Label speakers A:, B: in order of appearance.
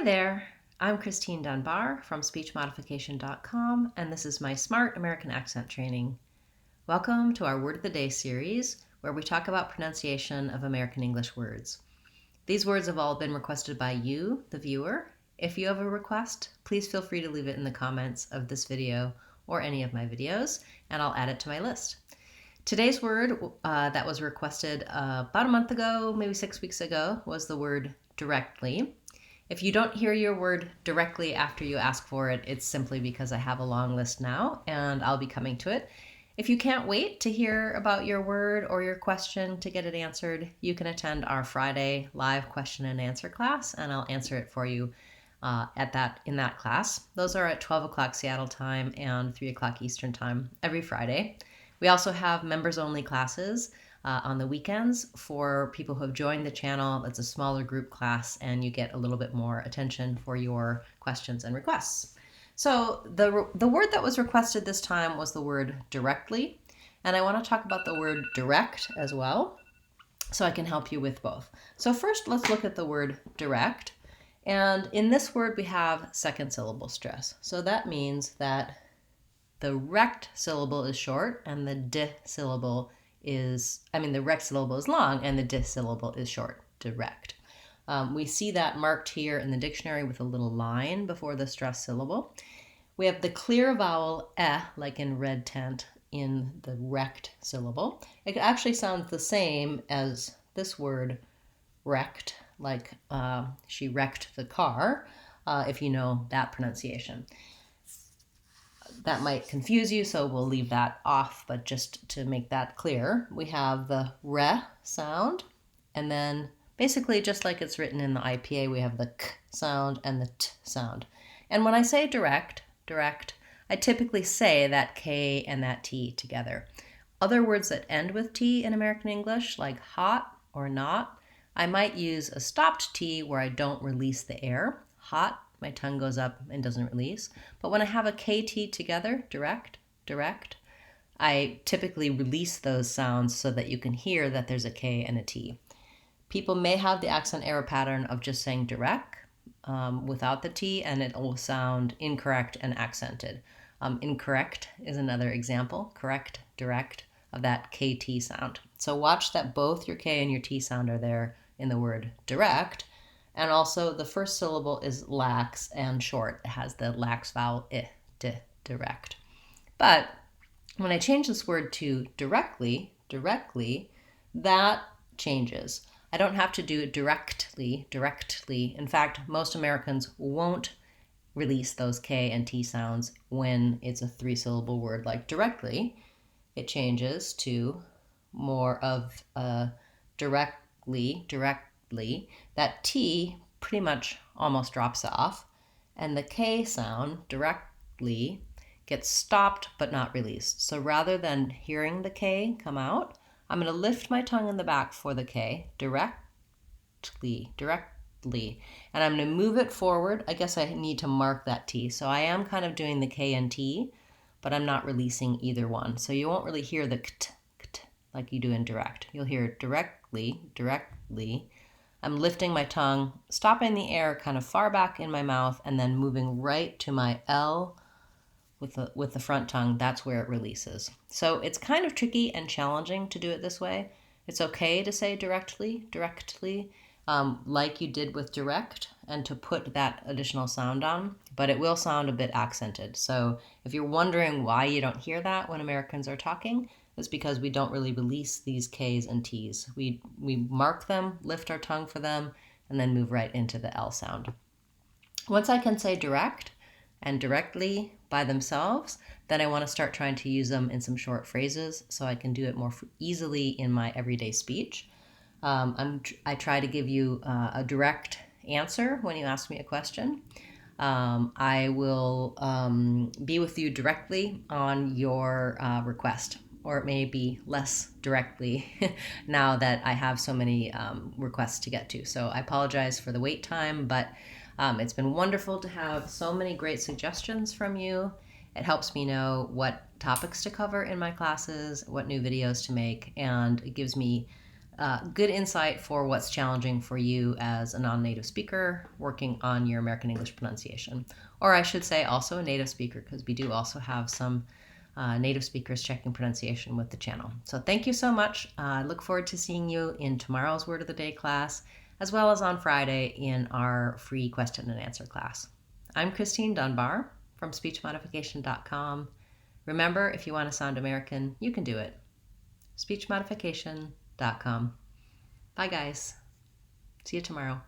A: there, I'm Christine Dunbar from SpeechModification.com, and this is my Smart American Accent Training. Welcome to our Word of the Day series, where we talk about pronunciation of American English words. These words have all been requested by you, the viewer. If you have a request, please feel free to leave it in the comments of this video or any of my videos, and I'll add it to my list. Today's word that was requested about a month ago, maybe 6 weeks ago, was the word directly. If you don't hear your word directly after you ask for it, it's simply because I have a long list now and I'll be coming to it. If you can't wait to hear about your word or your question to get it answered, you can attend our Friday live question and answer class, and I'll answer it for you in that class. Those are at 12 o'clock Seattle time and 3 o'clock Eastern time every Friday. We also have members-only classes on the weekends for people who have joined the channel. It's a smaller group class, and you get a little bit more attention for your questions and requests. So the word that was requested this time was the word directly, and I want to talk about the word direct as well, so I can help you with both. So first, let's look at the word direct, and in this word we have second syllable stress. So that means that the rect syllable is short and the d syllable the rect syllable is long and the d syllable is short, direct. We see that marked here in the dictionary with a little line before the stress syllable. We have the clear vowel like in red tent, in the rect syllable. It actually sounds the same as this word wrecked, like she wrecked the car, if you know that pronunciation. That might confuse you, so we'll leave that off, but just to make that clear, we have the re sound, and then basically just like it's written in the IPA, we have the k sound and the t sound. And when I say direct, I typically say that k and that t together. Other words that end with t in American English, like hot or not, I might use a stopped t where I don't release the air. Hot, my tongue goes up and doesn't release. But when I have a KT together, direct, I typically release those sounds so that you can hear that there's a K and a T. People may have the accent error pattern of just saying direct without the T, and it will sound incorrect and accented. Incorrect is another example, correct, direct, of that KT sound. So watch that both your K and your T sound are there in the word direct. And also the first syllable is lax and short. It has the lax vowel I, direct. But when I change this word to directly, that changes. I don't have to do it directly. In fact, most Americans won't release those K and T sounds when it's a 3-syllable word like directly. It changes to more of a directly. That T pretty much almost drops off, and the K sound, directly, gets stopped but not released. So rather than hearing the K come out, I'm going to lift my tongue in the back for the K, directly, and I'm going to move it forward. I guess I need to mark that T. So I am kind of doing the K and T, but I'm not releasing either one. So you won't really hear the kt like you do in direct. You'll hear directly. I'm lifting my tongue, stopping the air kind of far back in my mouth, and then moving right to my L with the front tongue. That's where it releases. So it's kind of tricky and challenging to do it this way. It's okay to say directly, like you did with direct, and to put that additional sound on, but it will sound a bit accented. So if you're wondering why you don't hear that when Americans are talking, it's because we don't really release these Ks and Ts. We mark them, lift our tongue for them, and then move right into the L sound. Once I can say direct and directly by themselves, then I want to start trying to use them in some short phrases so I can do it more easily in my everyday speech. I try to give you a direct answer when you ask me a question. I will be with you directly on your request, or it may be less directly now that I have so many requests to get to. So I apologize for the wait time, but it's been wonderful to have so many great suggestions from you. It helps me know what topics to cover in my classes, what new videos to make, and it gives me good insight for what's challenging for you as a non-native speaker working on your American English pronunciation. Or I should say also a native speaker, because we do also have some native speakers checking pronunciation with the channel. So thank you so much. I look forward to seeing you in tomorrow's Word of the Day class, as well as on Friday in our free question and answer class. I'm Christine Dunbar from SpeechModification.com. Remember, if you want to sound American, you can do it. SpeechModification.com. Bye, guys. See you tomorrow.